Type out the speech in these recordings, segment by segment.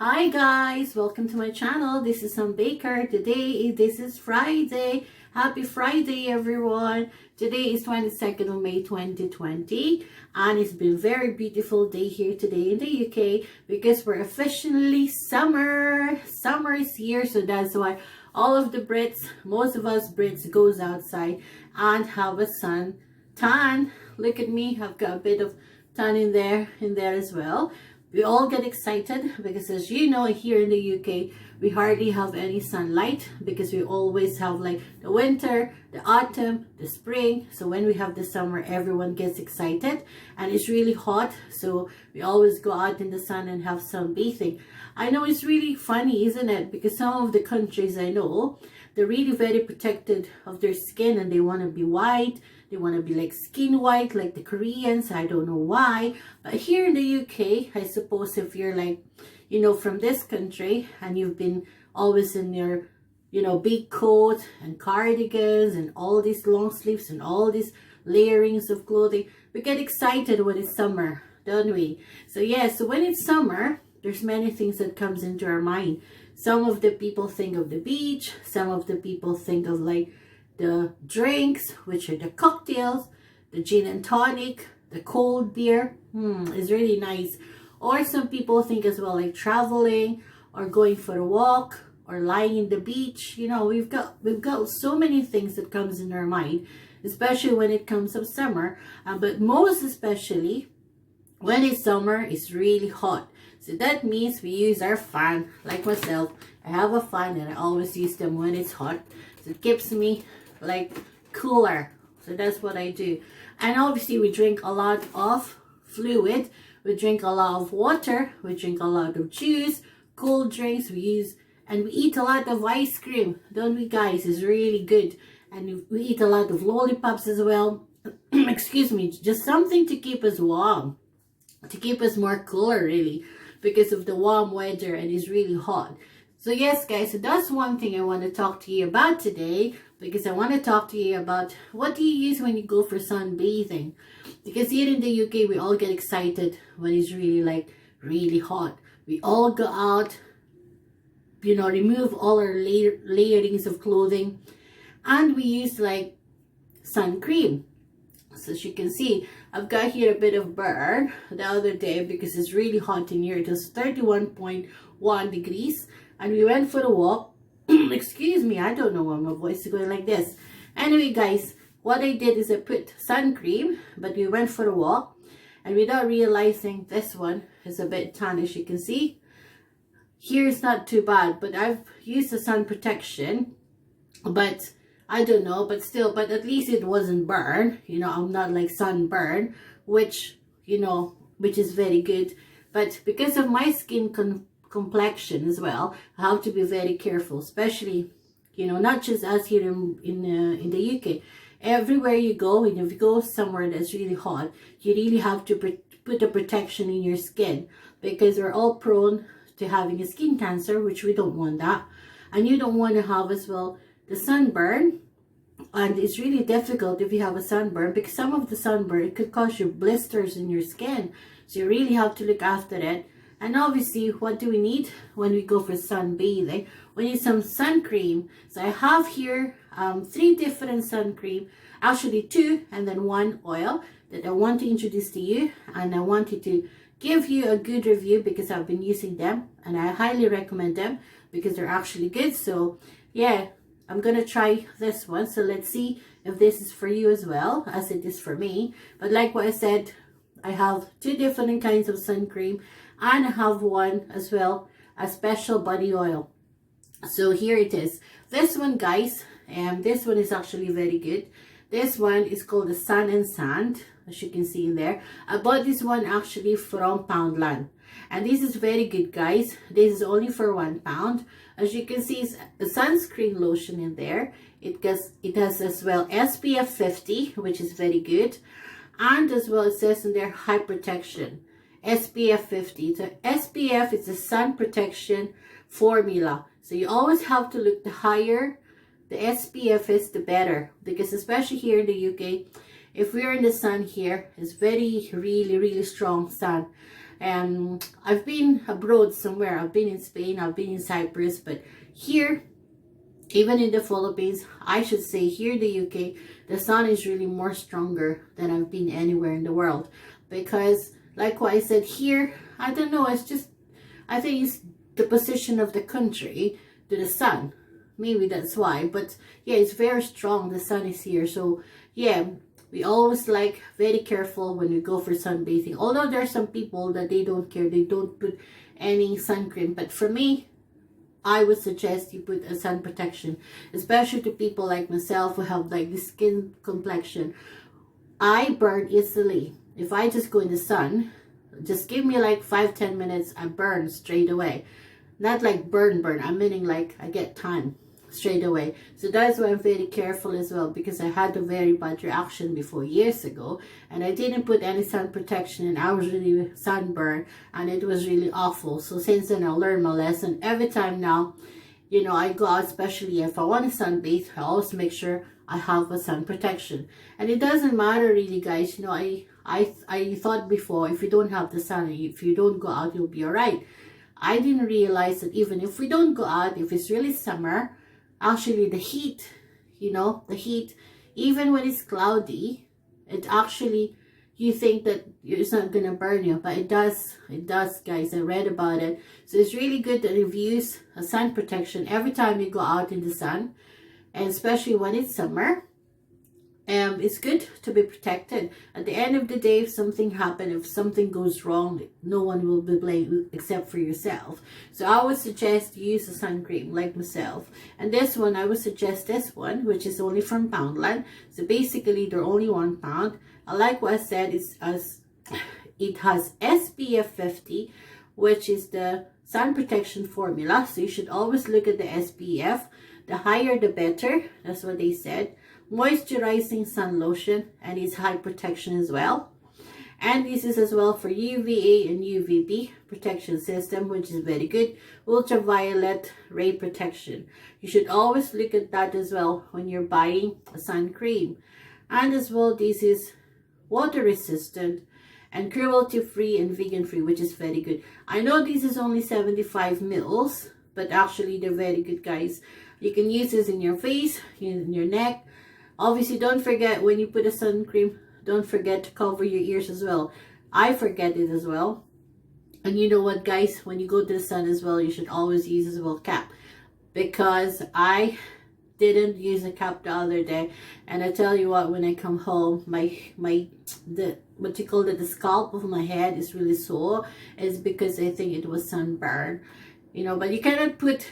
Hi guys, welcome to my channel. This is Sam Baker. This is Friday. Happy Friday everyone. Today is 22nd of May 2020 and it's been a very beautiful day here today in the UK because we're officially summer. Summer is here, so that's why all of the Brits, most of us Brits, goes outside and have a sun tan. Look at me, I've got a bit of tan in there as well. We all get excited because, as you know, here in the UK we hardly have any sunlight because we always have like the winter, the autumn, the spring. So when we have the summer, everyone gets excited and it's really hot, so we always go out in the sun and have sunbathing. I know it's really funny, isn't it? Because some of the countries I know, they're really very protected of their skin and they want to be white. They want to be like skin white, like the Koreans. I don't know why. But here in the UK, I suppose if you're like, you know, from this country and you've been always in your, you know, big coat and cardigans and all these long sleeves and all these layerings of clothing, we get excited when it's summer, don't we? So yeah, so when it's summer, there's many things that comes into our mind. Some of the people think of the beach. Some of the people think of like the drinks, which are the cocktails, the gin and tonic, the cold beer. It's really nice. Or some people think as well like traveling or going for a walk or lying in the beach. You know, we've got so many things that comes in our mind, especially when it comes to summer. But most especially when it's summer, it's really hot. So that means we use our fan. Like myself, I have a fan and I always use them when it's hot. So it keeps me like cooler. So that's what I do. And obviously we drink a lot of fluid. We drink a lot of water. We drink a lot of juice, cold drinks. We eat a lot of ice cream, don't we guys? It's really good. And we eat a lot of lollipops as well. Excuse me, just something to keep us warm, to keep us more cooler really, because of the warm weather and it's really hot. So yes guys, so that's one thing I want to talk to you about today, because I want to talk to you about what do you use when you go for sunbathing. Because here in the UK we all get excited when it's really like really hot. We all go out, you know, remove all our layerings of clothing, and we use like sun cream. So as you can see, I've got here a bit of burn the other day because it's really hot in here. It was 31.1 degrees and we went for a walk. Excuse me, I don't know why my voice is going like this. Anyway guys, what I did is I put sun cream, but we went for a walk and without realizing this one is a bit tan. As you can see, here it's not too bad, but I've used the sun protection, but I don't know, but still, but at least it wasn't burn. You know, I'm not like sunburn, which, you know, which is very good. But because of my skin complexion as well, I have to be very careful, especially, you know, not just us here in the UK. Everywhere you go, and if you go somewhere that's really hot, you really have to put a protection in your skin, because we're all prone to having a skin cancer, which we don't want that. And you don't want to have as well the sunburn. And it's really difficult if you have a sunburn, because some of the sunburn, it could cause you blisters in your skin. So you really have to look after it. And obviously, what do we need when we go for sunbathing? We need some sun cream. So I have here 3 different sun cream, actually 2 and then 1 oil that I want to introduce to you. And I wanted to give you a good review because I've been using them and I highly recommend them because they're actually good. So yeah, I'm gonna try this one. So let's see if this is for you as well as it is for me. But like what I said, I have 2 different kinds of sun cream and I have one as well, a special body oil. So here it is. This one guys, this one is actually very good. This one is called the Sun and Sand, as you can see in there. I bought this one actually from Poundland. And this is very good guys. This is only for £1. As you can see, it's a sunscreen lotion in there. It has as well SPF 50, which is very good. And as well, it says in there high protection, SPF 50. So SPF is a sun protection formula. So you always have to look, the higher the SPF is, the better. Because especially here in the UK, if we're in the sun here, it's very, really strong sun. I've been abroad somewhere. I've been in Spain, I've been in Cyprus, but here, even in the Philippines, I should say here in the UK, the sun is really more stronger than I've been anywhere in the world. Because like what I said here, I don't know, it's just, I think it's the position of the country to the sun. Maybe that's why. But yeah, it's very strong. The sun is here. So yeah, we always like very careful when we go for sunbathing. Although there are some people that they don't care. They don't put any sun cream. But for me, I would suggest you put a sun protection. Especially to people like myself who have like the skin complexion. I burn easily. If I just go in the sun, just give me like 5-10 minutes, I burn straight away. Not like burn, I'm meaning like I get tan straight away. So that's why I'm very careful as well, because I had a very bad reaction before years ago, and I didn't put any sun protection, and I was really sunburned, and it was really awful. So since then I learned my lesson. Every time now, you know, I go out, especially if I want to sunbathe, I always make sure I have a sun protection. And it doesn't matter really, guys. You know, I thought before, if you don't have the sun, if you don't go out, you'll be alright. I didn't realize that even if we don't go out, if it's really summer, actually the heat, you know, the heat, even when it's cloudy, it actually, you think that it's not gonna burn you, but it does, guys. I read about it. So it's really good that you use a sun protection every time you go out in the sun, and especially when it's summer. It's good to be protected. At the end of the day, if something happens, if something goes wrong, no one will be blamed except for yourself. So I would suggest you use a sun cream like myself. And this one, I would suggest this one, which is only from Poundland. So basically, they're only £1. I like what I said. It has SPF 50, which is the sun protection formula. So you should always look at the SPF. The higher, the better. That's what they said. Moisturizing sun lotion, and it's high protection as well. And this is as well for UVA and UVB protection system, which is very good. Ultraviolet ray protection. You should always look at that as well when you're buying a sun cream. And as well, this is water resistant and cruelty free and vegan free, which is very good. I know this is only 75 mils, but actually they're very good, guys. You can use this in your face, in your neck. Obviously, don't forget when you put a sun cream, don't forget to cover your ears as well. I forget it as well. And you know what, guys, when you go to the sun as well, you should always use as well cap. Because I didn't use a cap the other day, and I tell you what, when I come home, the scalp of my head is really sore. It's because I think it was sunburn, you know. But you cannot put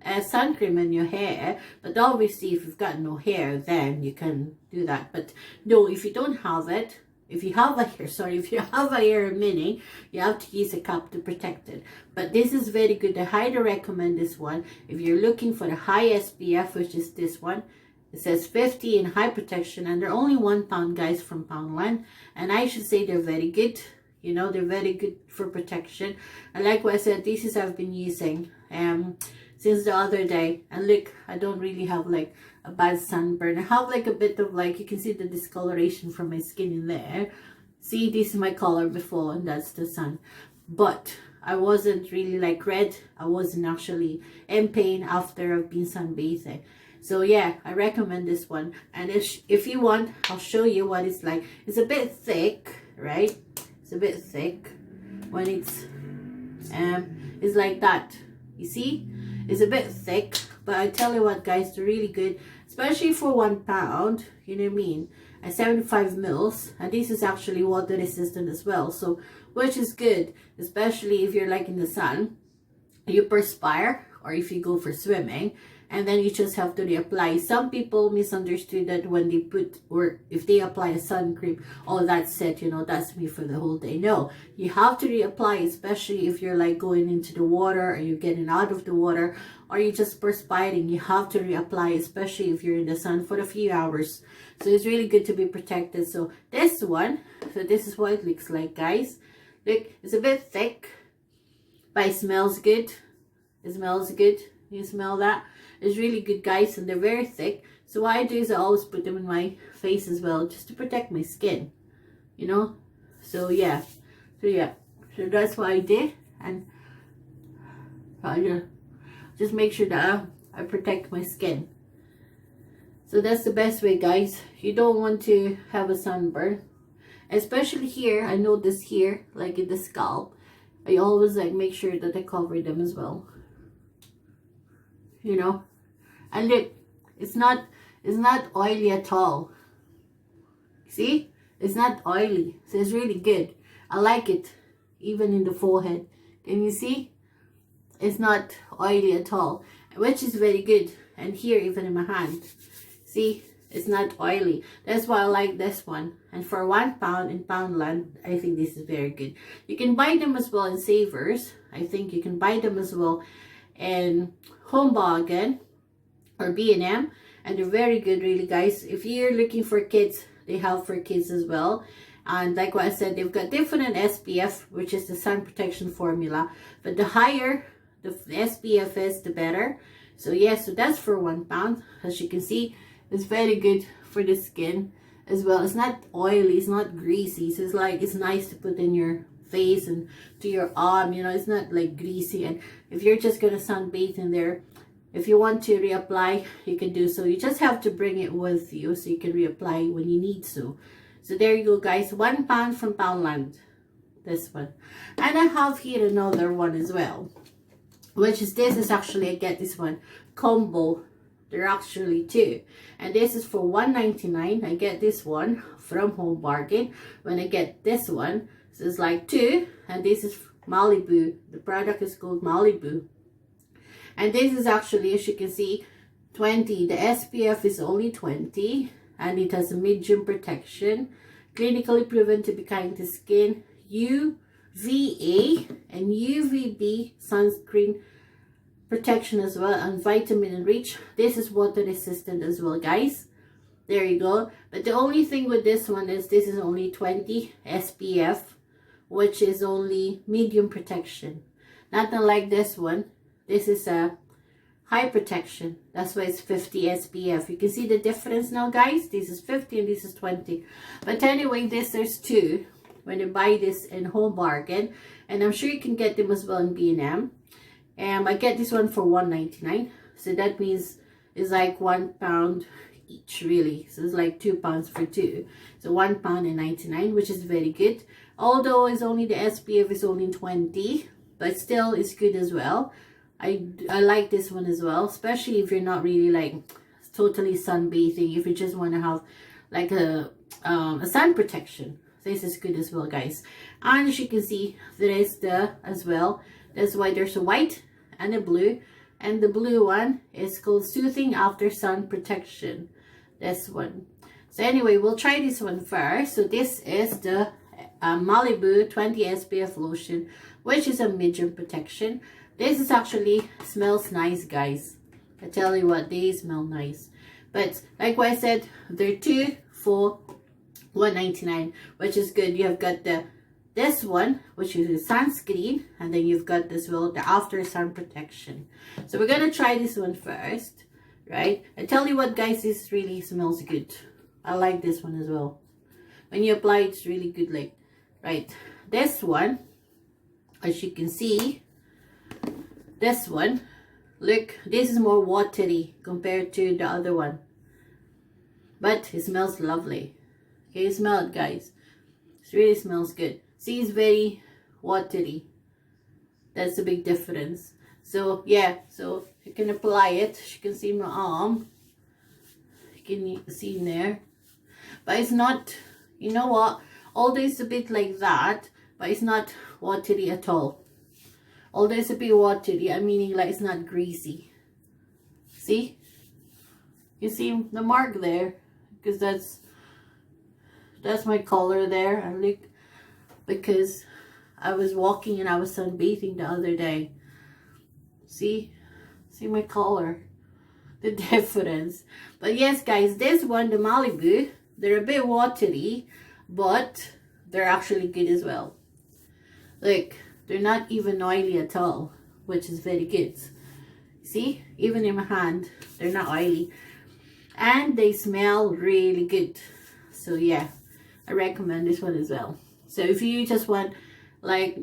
a sun cream in your hair, but obviously if you've got no hair, then you can do that. But no, if you don't have it, if you have a hair mini, you have to use a cap to protect it. But this is very good. I highly recommend this one if you're looking for the high SPF, which is this one. It says 50 in high protection, and they're only £1, guys, from Poundland. And I should say they're very good. You know, they're very good for protection. And like what I said, this is I've been using since the other day. And look, I don't really have like a bad sunburn. I have like a bit of like, you can see the discoloration from my skin in there. See, this is my color before, and that's the sun. But I wasn't really like red. I wasn't actually in pain after I've been sunbathing. So yeah, I recommend this one. And if you want, I'll show you what it's like. It's a bit thick, right? It's a bit thick when it's like that. You see? It's a bit thick, but I tell you what, guys, they're really good, especially for £1, you know what I mean, and 75 mils, and this is actually water resistant as well, so which is good, especially if you're like in the sun, you perspire, or if you go for swimming, and then you just have to reapply. Some people misunderstood that when they put, or if they apply a sun cream, oh, that's it, you know, that's me for the whole day. No, you have to reapply, especially if you're like going into the water, or you're getting out of the water, or you're just perspiring. You have to reapply, especially if you're in the sun for a few hours. So it's really good to be protected. So this one, so this is what it looks like, guys. Look, it's a bit thick, but it smells good. It smells good. You smell that? It's really good, guys, and they're very thick. So what I do is I always put them in my face as well, just to protect my skin, you know. So yeah, so that's what I did, and I just make sure that I protect my skin. So that's the best way, guys. You don't want to have a sunburn, especially here. I notice here, like in the scalp, I always like make sure that I cover them as well, you know. And look, it's not oily at all. See, it's not oily, so it's really good. I like it. Even in the forehead, can you see? It's not oily at all, which is very good. And here, even in my hand, see, it's not oily. That's why I like this one. And for £1 in Poundland, I think this is very good. You can buy them as well in Savers. I think you can buy them as well in Home Bargain or B&M, and they're very good, really, guys. If you're looking for kids, they have for kids as well. And like what I said, they've got different SPF, which is the sun protection formula. But the higher the SPF is, the better. So yeah, so that's for £1. As you can see, it's very good for the skin as well. It's not oily, it's not greasy. So it's like, it's nice to put in your face and to your arm, you know. It's not like greasy. And if you're just gonna sunbathe in there, if you want to reapply, you can do so. You just have to bring it with you so you can reapply when you need to. So there you go, guys. £1 from Poundland. This one. And I have here another one as well, which is, this is actually, I get this one combo. There are actually two, and this is for $1.99. I get this one from Home Bargain. When I get this one, so it's like two, and this is Malibu. The product is called Malibu, and this is actually, as you can see, 20. The SPF is only 20, and it has a medium protection, clinically proven to be kind to skin, UVA and UVB sunscreen protection as well, and vitamin enrich. This is water resistant as well, guys. There you go. But the only thing with this one is this is only 20 SPF, which is only medium protection. Not unlike this one. This is a high protection. That's why it's 50 SPF. You can see the difference now, guys. This is 50 and this is 20. But anyway, there's two when you buy this in Home Bargain, and I'm sure you can get them as well in B&M. I get this one for $1.99, so that means it's like £1 each, really. So it's like £2 for two, so £1.99, which is very good. Although it's only, the SPF is only 20, but still it's good as well. I like this one as well, especially if you're not really like totally sunbathing. If you just want to have like a sun protection, this is good as well, guys. And as you can see, there is the as well. That's why there's a white and a blue, and the blue one is called Soothing After Sun Protection. This one. So anyway, we'll try this one first. So this is the Malibu 20 SPF lotion, which is a medium protection. This is actually smells nice, guys. I tell you what, they smell nice. But like what I said, they're two for $1.99, which is good. You have got this one, which is a sunscreen, and then you've got this well, the after sun protection. So we're gonna try this one first, right? I tell you what, guys, this really smells good. I like this one as well. When you apply, it's really good. Like, right, this one, as you can see, this one, look, this is more watery compared to the other one, but it smells lovely. Can you smell it, guys? It really smells good. See, it's very watery. That's a big difference. So yeah, so you can apply it. As you can see my arm, you can see in there, but it's not, you know what, although it's a bit like that, but it's not watery at all. Although it's a bit watery, I'm meaning like it's not greasy. See, you see the mark there, because that's my color there. And look, because I was walking and I was sunbathing the other day. See my color, the difference. But yes, guys, this one, the Malibu, they're a bit watery, but they're actually good as well. Look, they're not even oily at all, which is very good. See, even in my hand, they're not oily. and they smell really good. So yeah, I recommend this one as well. So if you just want like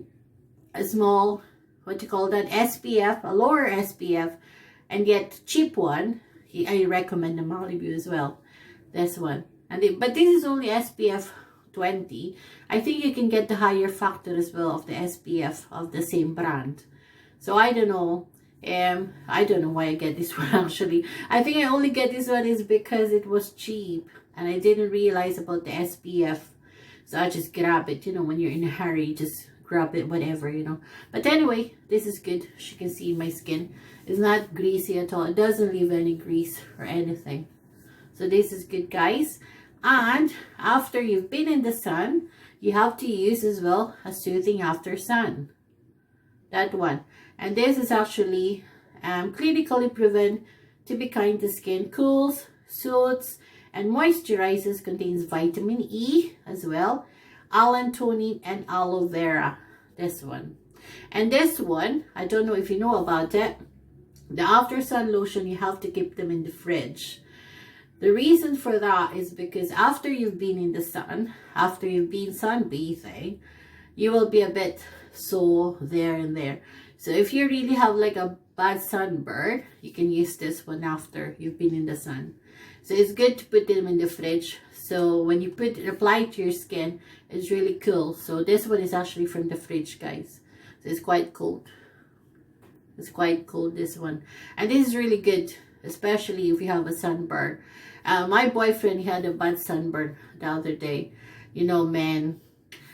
a small, what you call that, SPF, a lower SPF, and get cheap one, I recommend the Malibu as well. This one. But this is only SPF 20. I think you can get the higher factor as well of the SPF of the same brand. So I don't know. I don't know why I get this one actually. I think I only get this one is because it was cheap and I didn't realize about the SPF. So I just grab it, you know, when you're in a hurry, just grab it, whatever, you know. But anyway, this is good. As you can see, my skin is not greasy at all. It doesn't leave any grease or anything. So this is good, guys. And after you've been in the sun, you have to use as well a soothing after sun. That one. And this is actually clinically proven to be kind to skin. Cools, soothes, and moisturizes. Contains vitamin E as well, allantoin, and aloe vera. This one. And this one, I don't know if you know about it. The after sun lotion, you have to keep them in the fridge. The reason for that is because after you've been in the sun, after you've been sunbathing, you will be a bit sore there and there. So if you really have like a bad sunburn, you can use this one after you've been in the sun. So it's good to put them in the fridge. So when you apply it to your skin, it's really cool. So this one is actually from the fridge, guys. So it's quite cold. It's quite cold, this one. And this is really good, especially if you have a sunburn. My boyfriend had a bad sunburn the other day. You know, man,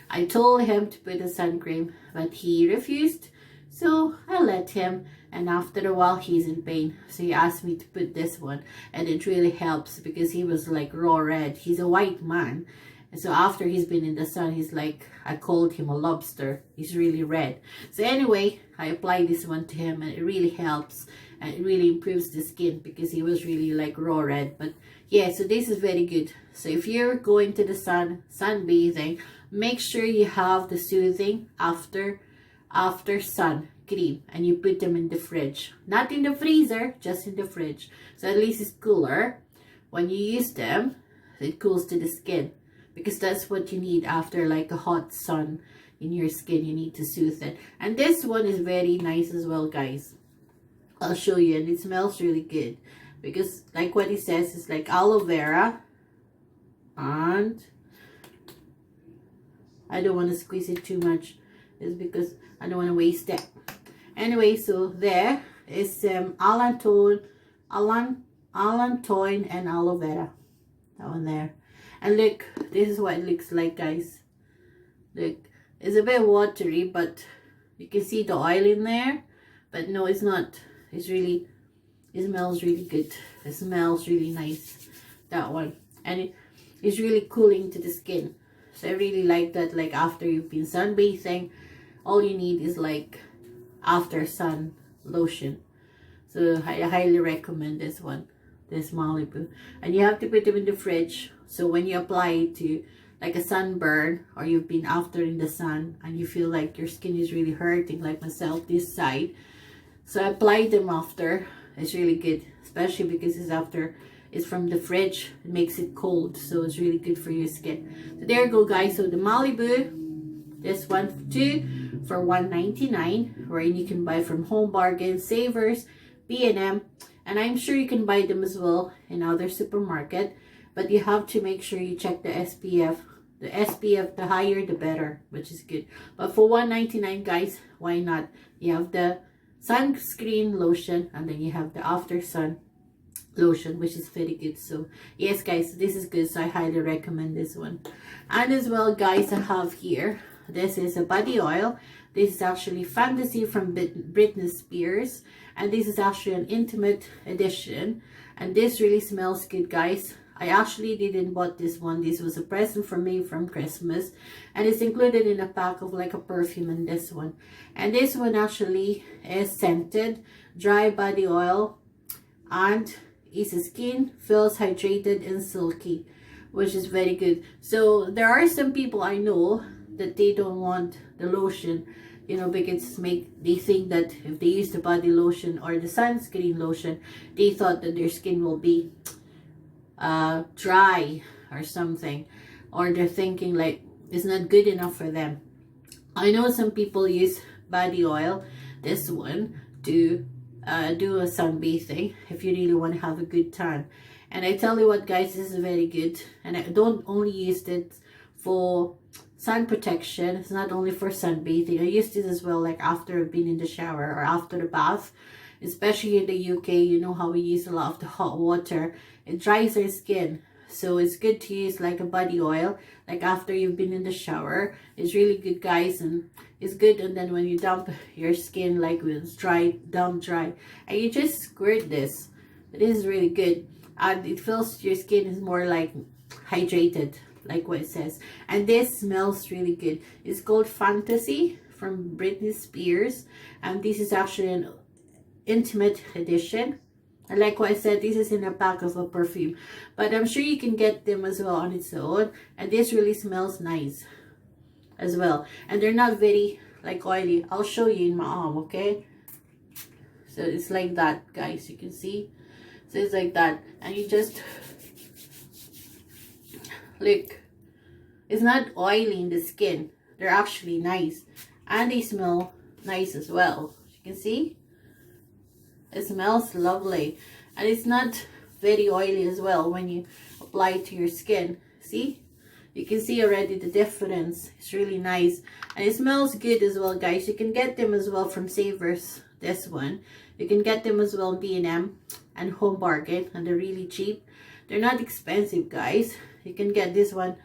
I told him to put a sun cream, but he refused. So I let him, and after a while he's in pain. So he asked me to put this one, and it really helps because he was like raw red. He's a white man, and so after he's been in the sun, he's like, I called him a lobster. He's really red. So anyway, I applied this one to him, and it really helps, and it really improves the skin because he was really like raw red. But yeah, so this is very good. So if you're going to the sunbathing, make sure you have the soothing after sun cream, and you put them in the fridge, not in the freezer, just in the fridge. So at least it's cooler when you use them. It cools to the skin because that's what you need after like a hot sun in your skin. You need to soothe it. And this one is very nice as well, guys. I'll show you, and it smells really good because like what it says is like aloe vera, and I don't want to squeeze it too much. It's because I don't want to waste it. Anyway, so there is allantoin and aloe vera. That one there. And look, this is what it looks like, guys. Look, it's a bit watery, but you can see the oil in there. But no, it's not. It's really, it smells really good. It smells really nice. That one. And it's really cooling to the skin. So I really like that. Like after you've been sunbathing, all you need is like after sun lotion. So I highly recommend this one, this Malibu. And you have to put them in the fridge. So when you apply it to like a sunburn, or you've been after in the sun and you feel like your skin is really hurting, like myself this side. So I applied them after. It's really good, especially because it's from the fridge. It makes it cold, so it's really good for your skin. So there you go, guys. So the Malibu, this one too, for $1.99, wherein you can buy from Home Bargain, Savers, B&M, and I'm sure you can buy them as well in other supermarket. But you have to make sure you check the SPF. The SPF, the higher the better, which is good. But for $1.99, guys, why not? You have the sunscreen lotion, and then you have the after sun lotion, which is very good. So yes, guys, this is good. So I highly recommend this one. And as well, guys, I have here, this is a body oil. This is actually Fantasy from Britney Spears, and this is actually an intimate edition, and this really smells good, guys. I actually didn't bought this one. This was a present for me from Christmas, and it's included in a pack of like a perfume in this one. And this one actually is scented dry body oil, and is skin feels hydrated and silky, which is very good. So there are some people I know that they don't want the lotion, you know, because they think that if they use the body lotion or the sunscreen lotion, they thought that their skin will be dry or something, or they're thinking like it's not good enough for them. I know some people use body oil, this one, to do a sunbathing if you really want to have a good tan. And I tell you what, guys, this is very good. And I don't only use it for sun protection. It's not only for sunbathing. I use this as well, like after I've been in the shower or after the bath. Especially in the UK, you know how we use a lot of the hot water. It dries our skin. So it's good to use like a body oil, like after you've been in the shower. It's really good, guys, and it's good. And then when you dump your skin, like when it's dry, dump dry, and you just squirt this. It is really good, and it feels your skin is more like hydrated, like what it says. And this smells really good. It's called Fantasy from Britney Spears, and this is actually an intimate edition. And like what I said, this is in a pack of a perfume, but I'm sure you can get them as well on its own. And this really smells nice as well, and they're not very like oily. I'll show you in my arm, okay? So it's like that, guys, you can see. So it's like that, and you just look, it's not oily in the skin. They're actually nice, and they smell nice as well. You can see it smells lovely, and it's not very oily as well when you apply it to your skin. See, you can see already the difference. It's really nice, and it smells good as well, guys. You can get them as well from Savers, this one. You can get them as well in B&M and Home Bargain, and they're really cheap. They're not expensive, guys. You can get this one,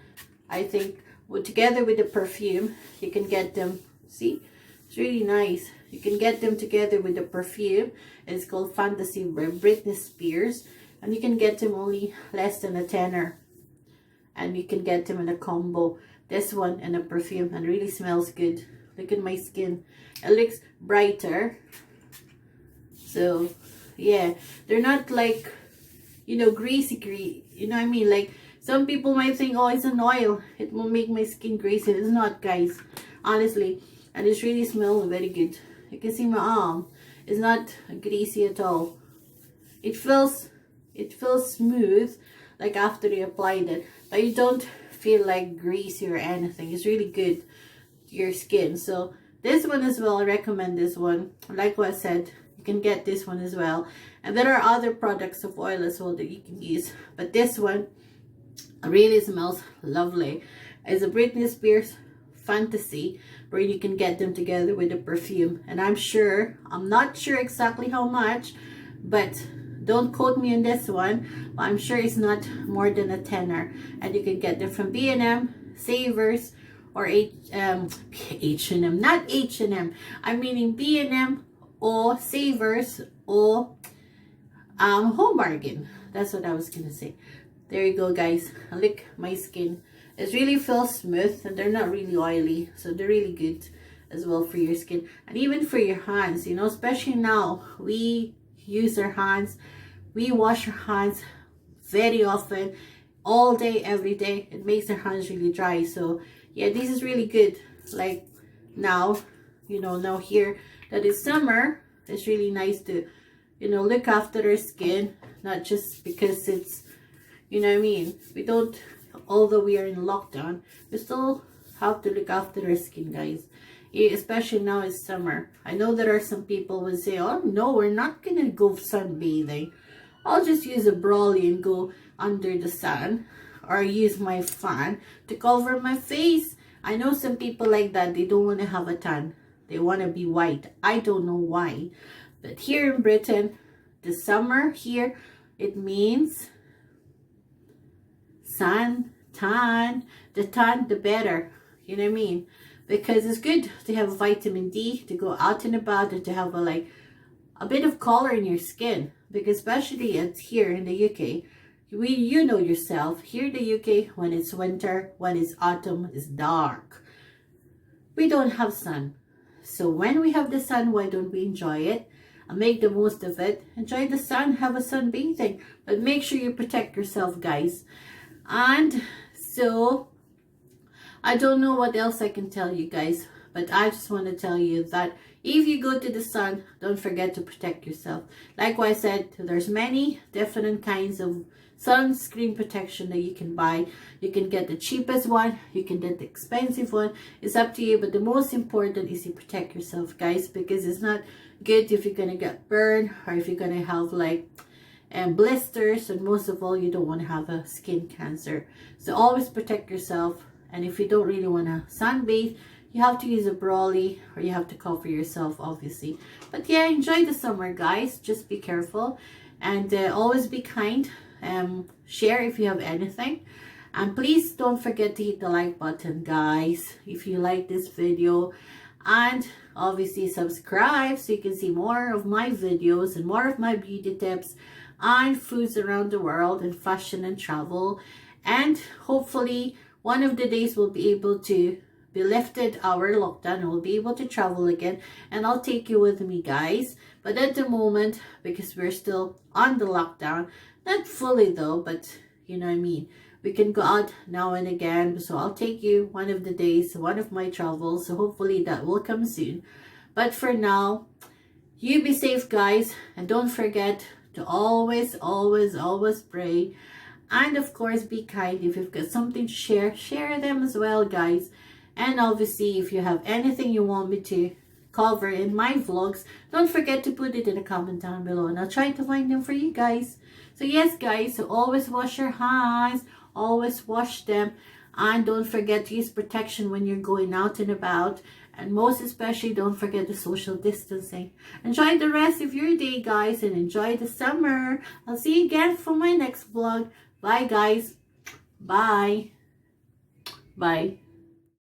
I think, together with the perfume. You can get them, see, it's really nice. You can get them together with the perfume. It's called Fantasy by Britney Spears, and you can get them only less than a tenner. And you can get them in a combo, this one and a perfume, and really smells good. Look at my skin, it looks brighter. So yeah, they're not like, you know, greasy, you know what I mean? Like some people might think, oh, it's an oil, it will make my skin greasy. It's not, guys, honestly. And it's really smells very good. You can see my arm, it's not greasy at all. It feels smooth, like after you applied it, but you don't feel like greasy or anything. It's really good to your skin. So this one as well, I recommend this one. Like what I said, you can get this one as well, and there are other products of oil as well that you can use, but this one really smells lovely. It's a Britney Spears Fantasy, where you can get them together with the perfume, and I'm not sure exactly how much, but don't quote me on this one, but I'm sure it's not more than a tenner. And you can get them from B&M, Savers, or H&M, not H&M, I'm meaning B&M or Savers or Home Bargain. That's what I was gonna say. There you go, guys. Look, my skin, it really feels smooth, and they're not really oily, so they're really good as well for your skin, and even for your hands, you know, especially now we use our hands, we wash our hands very often, all day, every day. It makes our hands really dry. So yeah, this is really good. Like now, you know, now here that it's summer, it's really nice to, you know, look after our skin, not just because it's, you know what I mean, we don't, although we are in lockdown, we still have to look after our skin, guys. Especially now it's summer. I know there are some people who would say, oh no, we're not gonna go sunbathing. I'll just use a brolly and go under the sun, or use my fan to cover my face. I know some people like that. They don't want to have a tan. They want to be white. I don't know why. But here in Britain, the summer here, it means sun, tan. The tan, the better. You know what I mean? Because it's good to have vitamin D, to go out and about, and to have a bit of color in your skin. Because especially it's here in the UK, you know yourself, here in the UK, when it's winter, when it's autumn, it's dark. We don't have sun. So when we have the sun, why don't we enjoy it and make the most of it? Enjoy the sun, have a sunbathing, but make sure you protect yourself, guys. And so I don't know what else I can tell you guys, but I just want to tell you that if you go to the sun, don't forget to protect yourself. Like what I said, there's many different kinds of sunscreen protection that you can buy. You can get the cheapest one, you can get the expensive one. It's up to you, but the most important is you protect yourself, guys, because it's not good if you're gonna get burned or if you're gonna have like blisters, and most of all, you don't want to have a skin cancer. So always protect yourself. And if you don't really want to sunbathe, you have to use a brolly, or you have to cover yourself, obviously. But yeah, enjoy the summer, guys. Just be careful, and always be kind. Share if you have anything, and please don't forget to hit the like button, guys, if you like this video, and obviously subscribe so you can see more of my videos and more of my beauty tips and foods around the world and fashion and travel. And hopefully one of the days we'll be able to be lifted our lockdown and we'll be able to travel again, and I'll take you with me, guys. But at the moment, because we're still on the lockdown, not fully though, but you know what I mean, we can go out now and again. So I'll take you one of the days, one of my travels, so hopefully that will come soon. But for now, you be safe, guys, and don't forget to always pray, and of course be kind. If you've got something to share them as well, guys. And obviously, if you have anything you want me to cover in my vlogs, don't forget to put it in a comment down below, and I'll try to find them for you guys. So yes, guys, so always wash your hands, always wash them, and don't forget to use protection when you're going out and about, and most especially don't forget the social distancing. Enjoy the rest of your day, guys, and enjoy the summer. I'll see you again for my next vlog. Bye, guys. Bye.